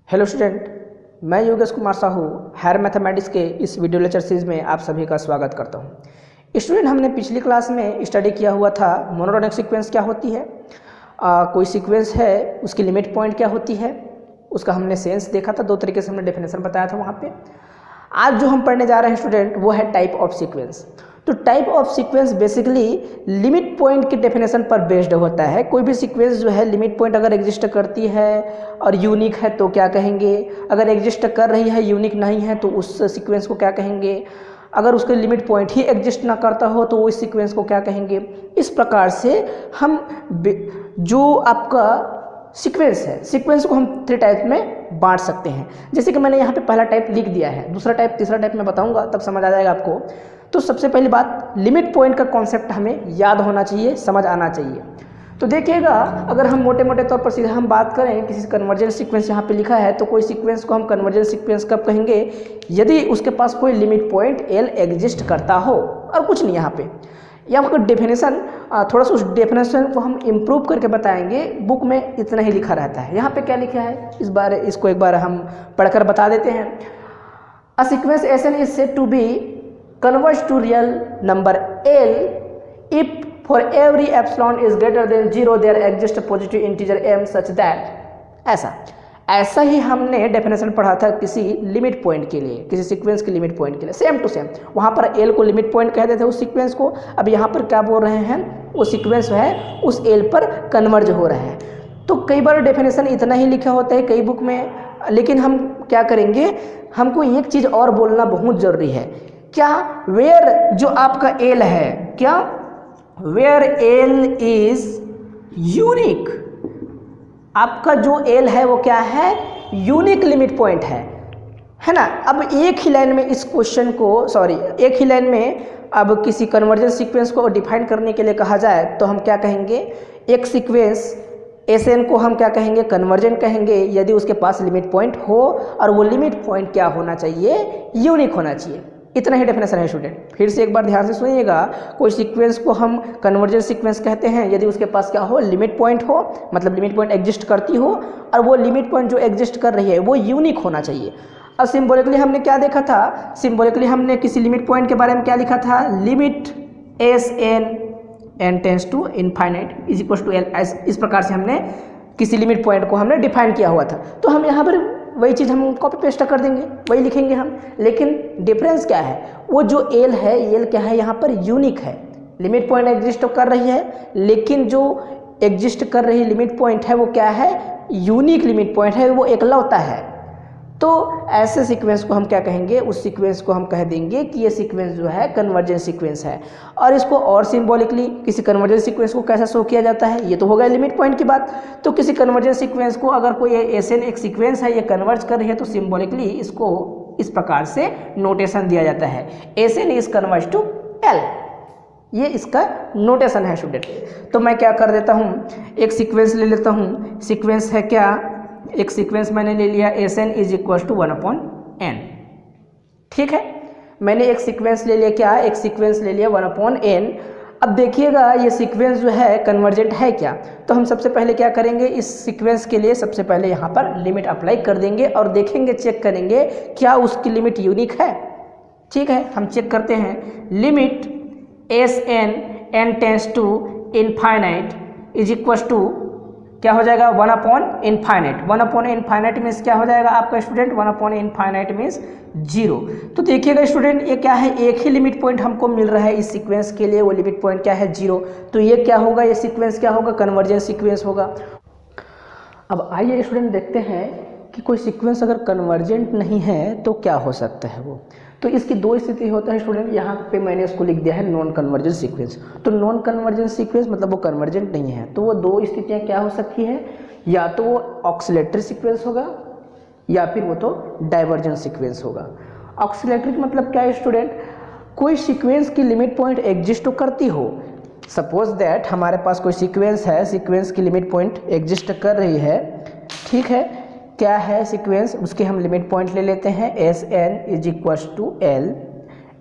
Hello student, मैं Yogesh Kumar Sahu higher mathematics के इस वीडियो लेक्चर सीरीज में आप सभी का स्वागत करता हूं। स्टूडेंट, हमने पिछली क्लास में स्टडी किया हुआ था मोनोटोनिक सीक्वेंस क्या होती है, कोई सीक्वेंस है उसकी लिमिट पॉइंट क्या होती है, उसका हमने सेंस देखा था। दो तरीके से हमने डेफिनेशन बताया था वहाँ पे। आज जो हम पढ़ने जा रहे हैं स्टूडेंट वो है टाइप ऑफ सीक्वेंस। तो type of sequence basically limit point की डेफिनेशन पर बेस्ड होता है। कोई भी सीक्वेंस जो है लिमिट पॉइंट अगर एग्जिस्ट करती है और यूनिक है तो क्या कहेंगे, अगर एग्जिस्ट कर रही है यूनिक नहीं है तो उस सीक्वेंस को क्या कहेंगे, अगर उसके लिमिट पॉइंट ही एग्जिस्ट ना करता हो तो वो इस सीक्वेंस को क्या कहेंगे। इस प्रकार से हम जो आपका सीक्वेंस है, सीक्वेंस को हम 3 टाइप में बांट सकते हैं। जैसे कि मैंने यहाँ पे पहला टाइप लिख दिया है, दूसरा टाइप तीसरा टाइप मैं बताऊंगा तब समझ आ जाएगा आपको। तो सबसे पहली बात, लिमिट पॉइंट का कॉन्सेप्ट हमें याद होना चाहिए, समझ आना चाहिए। तो देखिएगा, अगर हम मोटे मोटे तौर पर सीधे हम बात करें, किसी कन्वर्जेंट सीक्वेंस यहाँ पे लिखा है तो कोई सीक्वेंस को हम कन्वर्जेंट सीक्वेंस कब कहेंगे, यदि उसके पास कोई लिमिट पॉइंट एल एग्जिस्ट करता हो और कुछ नहीं। यहाँ पे या कोई डेफिनेशन, थोड़ा सा उस डेफिनेशन को हम इम्प्रूव करके बताएंगे। बुक में इतना ही लिखा रहता है, यहाँ पे क्या लिखा है इसको एक बार हम पढ़कर बता देते हैं। A sequence n is said to be converge to real number L if for every epsilon is greater than 0 there exist positive integer m such that. ऐसा ही हमने डेफिनेशन पढ़ा था किसी लिमिट पॉइंट के लिए, किसी सीक्वेंस के लिमिट पॉइंट के लिए, सेम टू सेम। वहाँ पर एल को लिमिट पॉइंट कहते थे उस सीक्वेंस को। अब यहाँ पर क्या बोल रहे हैं, वो सीक्वेंस है उस एल पर कन्वर्ज हो रहा है। तो कई बार डेफिनेशन इतना ही लिखा होता है कई बुक में, लेकिन हम क्या करेंगे, हमको एक चीज़ और बोलना बहुत ज़रूरी है। क्या वेयर जो आपका एल है, क्या वेयर एल इज यूनिक, आपका जो एल है वो क्या है, यूनिक लिमिट पॉइंट है ना। अब एक ही लाइन में इस क्वेश्चन को, एक ही लाइन में अब किसी कन्वर्जेंट सीक्वेंस को डिफाइन करने के लिए कहा जाए तो हम क्या कहेंगे, एक सीक्वेंस एन को हम क्या कहेंगे, कन्वर्जेंट कहेंगे यदि उसके पास लिमिट पॉइंट हो और वो लिमिट पॉइंट क्या होना चाहिए, यूनिक होना चाहिए। इतना ही डेफिनेशन है स्टूडेंट। फिर से एक बार ध्यान से सुनिएगा, कोई सीक्वेंस को हम कन्वर्जेंट सीक्वेंस कहते हैं यदि उसके पास क्या हो, लिमिट पॉइंट हो, मतलब लिमिट पॉइंट एग्जिस्ट करती हो और वो लिमिट पॉइंट जो एग्जिस्ट कर रही है वो यूनिक होना चाहिए। अब सिंबॉलिकली हमने क्या देखा था, सिंबॉलिकली हमने किसी लिमिट पॉइंट के बारे में क्या लिखा था, limit s n tends to infinite is equal to L. इस प्रकार से हमने किसी लिमिट पॉइंट को हमने डिफाइन किया हुआ था। तो हम यहाँ पर वही चीज़ हम कॉपी पेस्ट कर देंगे, वही लिखेंगे हम। लेकिन डिफरेंस क्या है, वो जो एल है, एल क्या है, यहाँ पर यूनिक है। लिमिट पॉइंट एग्जिस्ट कर रही है लेकिन जो एग्जिस्ट कर रही लिमिट पॉइंट है वो क्या है, यूनिक लिमिट पॉइंट है, वो एकलौता है। तो ऐसे सीक्वेंस को हम क्या कहेंगे, उस सीक्वेंस को हम कह देंगे कि ये सीक्वेंस जो है कन्वर्जेंट सीक्वेंस है। और इसको और सिंबॉलिकली किसी कन्वर्जेंट सीक्वेंस को कैसे शो किया जाता है, ये तो हो गया लिमिट पॉइंट की बात। तो किसी कन्वर्जेंट सीक्वेंस को अगर कोई एन एक सीक्वेंस है, ये कन्वर्ज कर रही है तो सिंबॉलिकली इसको इस प्रकार से नोटेशन दिया जाता है, n is converge to L. ये इसका नोटेशन है स्टूडेंट। तो मैं क्या कर देता हूँ, एक सीक्वेंस ले लेता हूँ। सीक्वेंस है क्या, एक सीक्वेंस मैंने ले लिया s n is equal to 1/n। ठीक है, मैंने एक सीक्वेंस ले लिया, क्या, एक सीक्वेंस ले लिया 1/n। अब देखिएगा ये सीक्वेंस जो है कन्वर्जेंट है क्या, तो हम सबसे पहले क्या करेंगे, इस सीक्वेंस के लिए सबसे पहले यहाँ पर लिमिट अप्लाई कर देंगे और देखेंगे, चेक करेंगे क्या उसकी लिमिट यूनिक है। ठीक है, हम चेक करते हैं। Limit s n tends to infinite is equal to क्या हो जाएगा, 1/इनफाइनाइट। 1/इनफाइनाइट मीन्स क्या हो जाएगा आपका स्टूडेंट, 1/इनफाइनाइट मीन्स 0। तो देखिएगा स्टूडेंट, ये क्या है, एक ही लिमिट पॉइंट हमको मिल रहा है इस सीक्वेंस के लिए, वो लिमिट पॉइंट क्या है, 0। तो ये क्या होगा, ये सीक्वेंस क्या होगा, कन्वर्जेंट सीक्वेंस होगा। अब आइए स्टूडेंट देखते हैं कि कोई सीक्वेंस अगर कन्वर्जेंट नहीं है तो क्या हो सकता है वो। तो इसकी 2 स्थिति होता है स्टूडेंट, यहाँ पे मैंने इसको लिख दिया है नॉन कन्वर्जेंट सीक्वेंस। तो नॉन कन्वर्जेंट सीक्वेंस मतलब वो कन्वर्जेंट नहीं है, तो वो 2 स्थितियाँ क्या हो सकती है, या तो वो ऑक्सीलेटरी सीक्वेंस होगा या फिर वो तो डाइवर्जेंट सीक्वेंस होगा। ऑक्सीलेटरी मतलब क्या है स्टूडेंट, कोई सीक्वेंस की लिमिट पॉइंट एग्जिस्ट तो करती हो। सपोज दैट हमारे पास कोई सीक्वेंस है, सीक्वेंस की लिमिट पॉइंट एग्जिस्ट कर रही है। ठीक है, क्या है सीक्वेंस, उसके हम लिमिट पॉइंट ले लेते हैं, s n is equal to L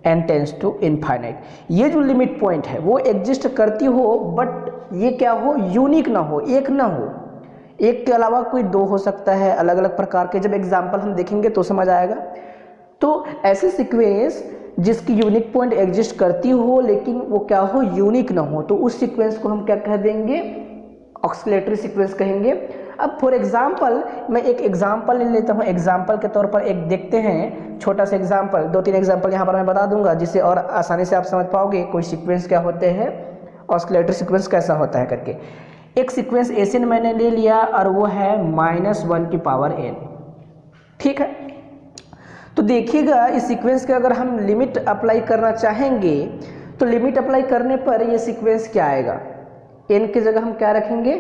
n tends to infinite. ये जो लिमिट पॉइंट है वो एग्जिस्ट करती हो, बट ये क्या हो, यूनिक ना हो, एक ना हो। एक के अलावा कोई दो हो सकता है, अलग अलग प्रकार के। जब एग्जाम्पल हम देखेंगे तो समझ आएगा। तो ऐसे सीक्वेंस जिसकी यूनिक पॉइंट एग्जिस्ट करती हो लेकिन वो क्या हो, यूनिक ना हो, तो उस सीक्वेंस को हम क्या कह देंगे, ऑक्सीलेटरी सीक्वेंस कहेंगे। अब फॉर एग्जाम्पल मैं एक एग्जाम्पल ले लेता हूँ। एग्जाम्पल के तौर पर एक देखते हैं छोटा सा एग्जाम्पल, 2-3 एग्जाम्पल यहाँ पर मैं बता दूंगा जिससे और आसानी से आप समझ पाओगे कोई सीक्वेंस क्या होते हैं, ऑक्सीलेटरी सीक्वेंस कैसा होता है करके। एक सीक्वेंस एसिन मैंने ले लिया और वो है -1 की पावर n, ठीक है। तो देखिएगा इस सीक्वेंस के अगर हम लिमिट अप्लाई करना चाहेंगे तो लिमिट अप्लाई करने पर ये सीक्वेंस क्या आएगा, n की जगह हम क्या रखेंगे,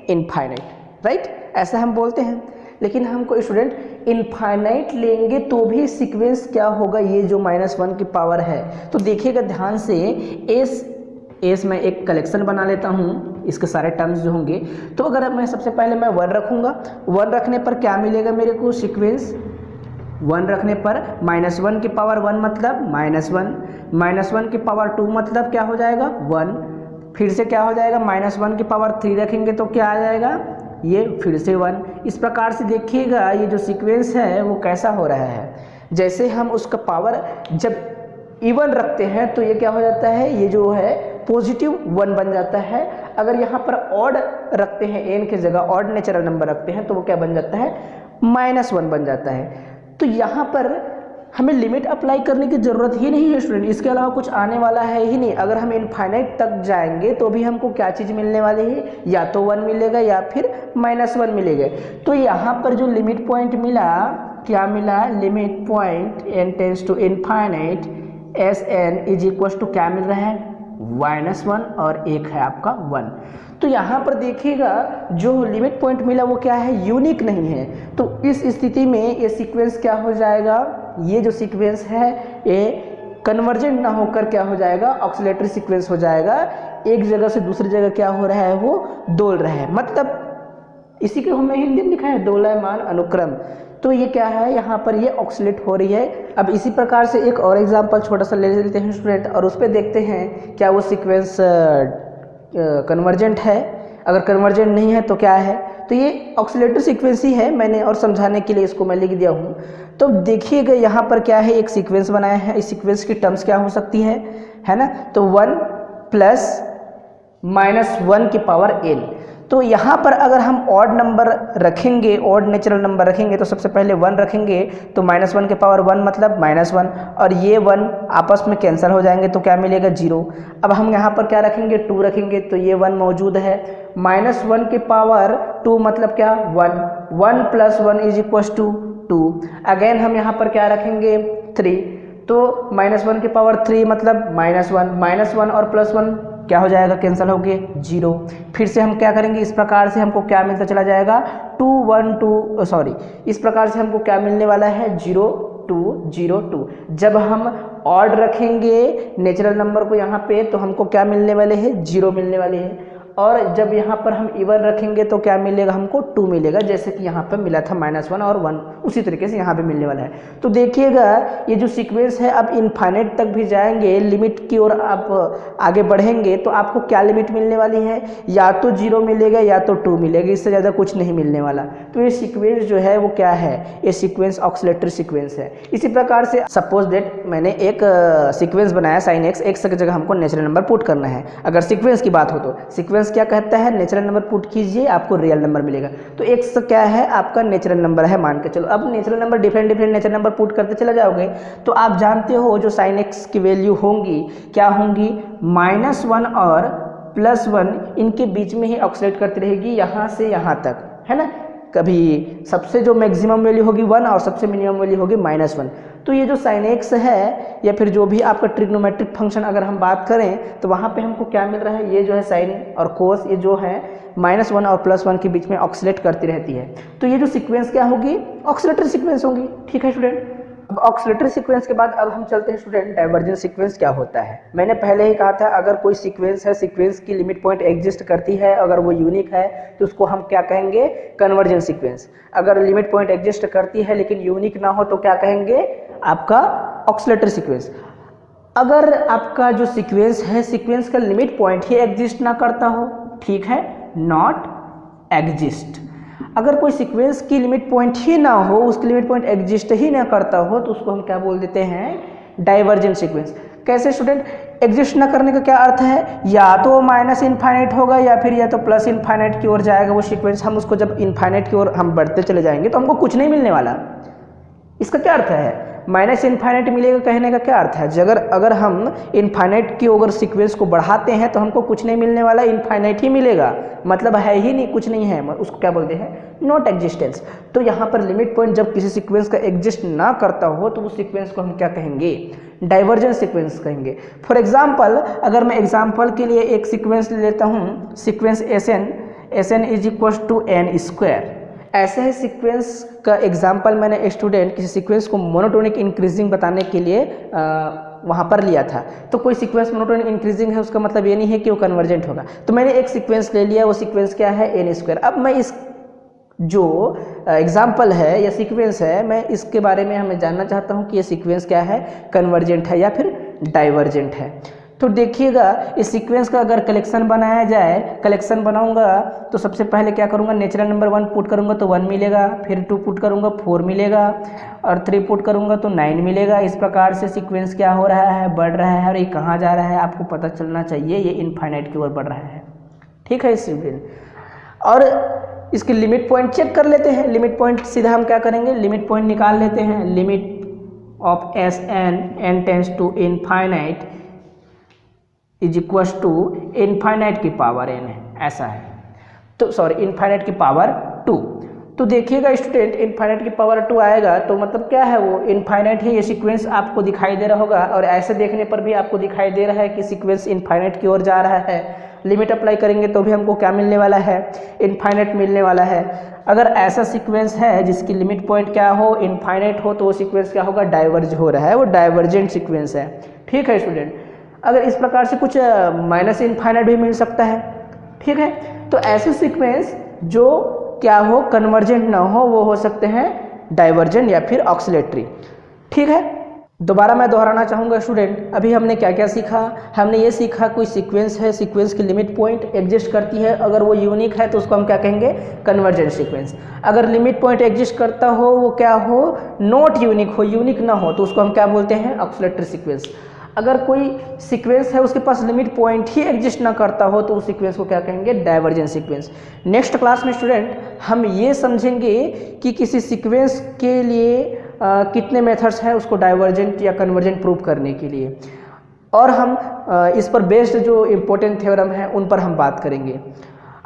इनफाइनाइट, राइट, ऐसा हम बोलते हैं। लेकिन हमको स्टूडेंट इनफाइनाइट लेंगे तो भी सीक्वेंस क्या होगा, ये जो -1 की पावर है। तो देखिएगा ध्यान से, एस मैं एक कलेक्शन बना लेता हूँ, इसके सारे टर्म्स जो होंगे। तो अगर मैं सबसे पहले मैं 1 रखूँगा, 1 रखने पर क्या मिलेगा मेरे को सीक्वेंस, 1 रखने पर -1 की पावर 1 मतलब -1, -1 की पावर 2 मतलब क्या हो जाएगा 1, फिर से क्या हो जाएगा, -1 की पावर 3 रखेंगे तो क्या आ जाएगा, ये फिर से 1। इस प्रकार से देखिएगा ये जो सीक्वेंस है वो कैसा हो रहा है, जैसे हम उसका पावर जब इवन रखते हैं तो ये क्या हो जाता है, ये जो है +1 बन जाता है। अगर यहाँ पर ऑड रखते हैं, n की जगह ऑड नेचुरल नंबर रखते हैं तो वो क्या बन जाता है, -1 बन जाता है। तो यहाँ पर हमें लिमिट अप्लाई करने की ज़रूरत ही नहीं है स्टूडेंट, इसके अलावा कुछ आने वाला है ही नहीं। अगर हम इनफाइनाइट तक जाएंगे तो भी हमको क्या चीज़ मिलने वाली है, या तो 1 मिलेगा या फिर -1 मिलेगा। तो यहाँ पर जो लिमिट पॉइंट मिला, क्या मिला, limit point n tends to infinite Sn is equal to क्या मिल रहा है, -1 और एक है आपका 1। तो यहाँ पर देखिएगा जो लिमिट पॉइंट मिला वो क्या है, यूनिक नहीं है। तो इस स्थिति में ये सीक्वेंस क्या हो जाएगा, ये जो सीक्वेंस है ये कन्वर्जेंट ना होकर क्या हो जाएगा, ऑक्सीलेटरी सीक्वेंस हो जाएगा। एक जगह से दूसरी जगह क्या हो रहा है, वो डोल रहा है, मतलब इसी को हमें हिंदी में लिखा है दोलायमान अनुक्रम। तो ये क्या है, यहाँ पर ये ऑक्सीलेट हो रही है। अब इसी प्रकार से एक और एग्जांपल छोटा सा ले लेते हैं स्टूडेंट, और उस पर देखते हैं क्या वो सीक्वेंस कन्वर्जेंट है। अगर कन्वर्जेंट नहीं है तो क्या है, तो ये ऑक्सीलेटरी सीक्वेंस ही है, मैंने और समझाने के लिए इसको मैं लिख दिया हूँ। तो देखिएगा यहाँ पर क्या है, एक सीक्वेंस बनाया है, इस सीक्वेंस की टर्म्स क्या हो सकती है ना, तो 1 + -1 की पावर n। तो यहाँ पर अगर हम ऑड नंबर रखेंगे, ऑड नेचुरल नंबर रखेंगे, तो सबसे पहले 1 रखेंगे तो -1 की पावर 1 मतलब -1, और ये 1 आपस में कैंसिल हो जाएंगे तो क्या मिलेगा 0। अब हम यहाँ पर क्या रखेंगे, 2 रखेंगे तो ये 1 मौजूद है, -1 की पावर 2 मतलब क्या 1, 1 + 1 इज इक्वल टू 2। अगेन हम यहाँ पर क्या रखेंगे 3, तो -1 की पावर 3 मतलब -1 और +1 क्या हो जाएगा, कैंसिल हो गए 0। फिर से हम क्या करेंगे, इस प्रकार से हमको क्या मिलता चला जाएगा 2 1 2 सॉरी, इस प्रकार से हमको क्या मिलने वाला है 0 2 0 2। जब हम ऑड रखेंगे नेचुरल नंबर को यहाँ पे तो हमको क्या मिलने वाले हैं, 0 मिलने वाले हैं। और जब यहाँ पर हम इवन रखेंगे तो क्या मिलेगा, हमको 2 मिलेगा, जैसे कि यहाँ पर मिला था -1 और 1, उसी तरीके से यहाँ पे मिलने वाला है। तो देखिएगा ये जो सीक्वेंस है अब इनफाइनाइट तक भी जाएंगे, लिमिट की ओर आप आगे बढ़ेंगे तो आपको क्या लिमिट मिलने वाली है, या तो 0 मिलेगा या तो 2 मिलेगा, इससे ज़्यादा कुछ नहीं मिलने वाला। तो ये सीक्वेंस जो है वो क्या है, ये सीक्वेंस ऑक्सीलेटरी सीक्वेंस है। इसी प्रकार से सपोज दैट मैंने एक सीक्वेंस बनाया sin x, x की जगह हमको नेचुरल नंबर पुट करना है। अगर सीक्वेंस की बात हो तो सीक्वेंस क्या कहता है, नेचुरल नंबर पुट कीजिए आपको रियल नंबर मिलेगा। तो x क्या है, आपका नेचुरल नंबर है मान के चलो। अब natural number different natural number put करते चले जाओगे तो आप जानते हो जो sin x की वैल्यू होंगी क्या होंगी, -1 और +1 इनके बीच में ही ऑक्सीलेट करती रहेगी यहाँ से यहाँ तक, है ना। कभी सबसे जो मैक्सिमम वैल्यू होगी 1 और सबसे मिनिमम वैल्यू होगी -1। तो ये जो sin x है या फिर जो भी आपका ट्रिग्नोमेट्रिक फंक्शन अगर हम बात करें तो वहाँ पे हमको क्या मिल रहा है, ये जो है साइन और कोस, ये जो है -1 और +1 के बीच में ऑक्सीलेट करती रहती है। तो ये जो सीक्वेंस क्या होगी, ऑक्सीलेटरी सीक्वेंस होगी, ठीक है स्टूडेंट। अब ऑक्सीलेटरी सीक्वेंस के बाद अब हम चलते हैं स्टूडेंट डाइवर्जेंट सीक्वेंस क्या होता है। मैंने पहले ही कहा था अगर कोई सीक्वेंस है, सीक्वेंस की लिमिट पॉइंट एग्जिस्ट करती है, अगर वो यूनिक है तो उसको हम क्या कहेंगे, कन्वर्जेंट सीक्वेंस। अगर लिमिट पॉइंट एग्जिस्ट करती है लेकिन यूनिक ना हो तो क्या कहेंगे, आपका ऑक्सीलेटरी सीक्वेंस। अगर आपका जो सीक्वेंस है, सीक्वेंस का लिमिट पॉइंट ही एग्जिस्ट ना करता हो, ठीक है, नॉट एग्जिस्ट। अगर कोई सीक्वेंस की लिमिट पॉइंट ही ना हो, उसकी लिमिट पॉइंट एग्जिस्ट ही ना करता हो, तो उसको हम क्या बोल देते हैं, डाइवर्जेंट सीक्वेंस। कैसे स्टूडेंट, एग्जिस्ट ना करने का क्या अर्थ है, या तो माइनस इनफाइनाइट होगा या फिर या तो प्लस इनफाइनाइट की ओर जाएगा वो सीक्वेंस। हम उसको जब इनफाइनाइट की ओर हम बढ़ते चले जाएंगे तो हमको कुछ नहीं मिलने वाला। इसका क्या अर्थ है, माइनस इनफाइनाइट मिलेगा कहने का क्या अर्थ है, अगर हम इनफाइनाइट की ओर सीक्वेंस को बढ़ाते हैं तो हमको कुछ नहीं मिलने वाला, इनफाइनाइट ही मिलेगा, मतलब है ही नहीं, कुछ नहीं है, उसको क्या बोलते हैं, नॉट एग्जिस्टेंस। तो यहाँ पर लिमिट पॉइंट जब किसी सीक्वेंस का एग्जिस्ट ना करता हो तो उस सीक्वेंस को हम क्या कहेंगे, डाइवर्जेंट सीक्वेंस कहेंगे। फॉर एग्जाम्पल, अगर मैं एग्जाम्पल के लिए एक सीक्वेंस ले लेता हूँ, sequence s n is equal to n square. ऐसे ही सीक्वेंस का एग्जाम्पल मैंने स्टूडेंट किसी सीक्वेंस को मोनोटोनिक इंक्रीजिंग बताने के लिए वहाँ पर लिया था। तो कोई सीक्वेंस मोनोटोनिक इंक्रीजिंग है उसका मतलब ये नहीं है कि वो कन्वर्जेंट होगा। तो मैंने एक सीक्वेंस ले लिया, वो सीक्वेंस क्या है, एन स्क्वायर। अब मैं इस जो एग्जाम्पल है या सीक्वेंस है, मैं इसके बारे में हमें जानना चाहता हूँ कि ये सीक्वेंस क्या है, कन्वर्जेंट है या फिर डाइवर्जेंट है। तो देखिएगा, इस सीक्वेंस का अगर कलेक्शन बनाया जाए, कलेक्शन बनाऊंगा तो सबसे पहले क्या करूंगा, नेचुरल नंबर 1 पुट करूंगा तो 1 मिलेगा, फिर 2 पुट करूंगा 4 मिलेगा, और 3 पुट करूंगा तो 9 मिलेगा। इस प्रकार से सीक्वेंस क्या हो रहा है, बढ़ रहा है, और ये कहाँ जा रहा है आपको पता चलना चाहिए, ये इनफाइनाइट की ओर बढ़ रहा है। ठीक है स्टूडेंट, और इसकी लिमिट पॉइंट चेक कर लेते हैं। लिमिट पॉइंट सीधा हम क्या करेंगे, लिमिट पॉइंट निकाल लेते हैं। Limit of s n tends to infinite is equal to infinite की पावर n है, ऐसा है। तो सॉरी, इनफाइनाइट की पावर 2। तो देखिएगा स्टूडेंट, इनफाइनाइट की पावर 2 आएगा तो मतलब क्या है, वो इनफाइनाइट है। ये सीक्वेंस आपको दिखाई दे रहा होगा, और ऐसे देखने पर भी आपको दिखाई दे रहा है कि सीक्वेंस इनफाइनाइट की ओर जा रहा है। लिमिट अप्लाई करेंगे तो भी हमको क्या मिलने वाला है, इनफाइनाइट मिलने वाला है। अगर ऐसा सीक्वेंस है जिसकी लिमिट पॉइंट क्या हो, इनफाइनाइट हो, तो वो सीक्वेंस क्या होगा, डाइवर्ज हो रहा है, वो डाइवर्जेंट सीक्वेंस है। ठीक है स्टूडेंट, अगर इस प्रकार से कुछ माइनस इनफाइनाइट भी मिल सकता है। ठीक है, तो ऐसे सीक्वेंस जो क्या हो, कन्वर्जेंट ना हो, वो हो सकते हैं डाइवर्जेंट या फिर ऑक्सिलेटरी। ठीक है, दोबारा मैं दोहराना चाहूँगा स्टूडेंट, अभी हमने क्या क्या सीखा। हमने ये सीखा कोई सीक्वेंस है, सीक्वेंस की लिमिट पॉइंट एग्जिस्ट करती है, अगर वो यूनिक है तो उसको हम क्या कहेंगे, कन्वर्जेंट सीक्वेंस। अगर लिमिट पॉइंट एग्जिस्ट करता हो, वो क्या हो, नॉट यूनिक हो, यूनिक ना हो, तो उसको हम क्या बोलते हैं, ऑक्सिलेटरी सीक्वेंस। अगर कोई सीक्वेंस है उसके पास लिमिट पॉइंट ही एग्जिस्ट ना करता हो तो उस सीक्वेंस को क्या कहेंगे, डाइवर्जेंट सीक्वेंस। नेक्स्ट क्लास में स्टूडेंट हम ये समझेंगे कि किसी सीक्वेंस के लिए कितने मेथड्स हैं उसको डाइवर्जेंट या कन्वर्जेंट प्रूव करने के लिए, और हम इस पर बेस्ड जो इम्पोर्टेंट थ्योरम है उन पर हम बात करेंगे।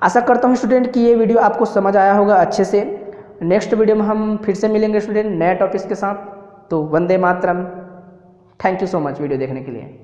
आशा करता हूँ स्टूडेंट कि ये वीडियो आपको समझ आया होगा अच्छे से। नेक्स्ट वीडियो में हम फिर से मिलेंगे स्टूडेंट नए टॉपिक्स के साथ। तो Vande Mataram. Thank you so much video देखने के लिए।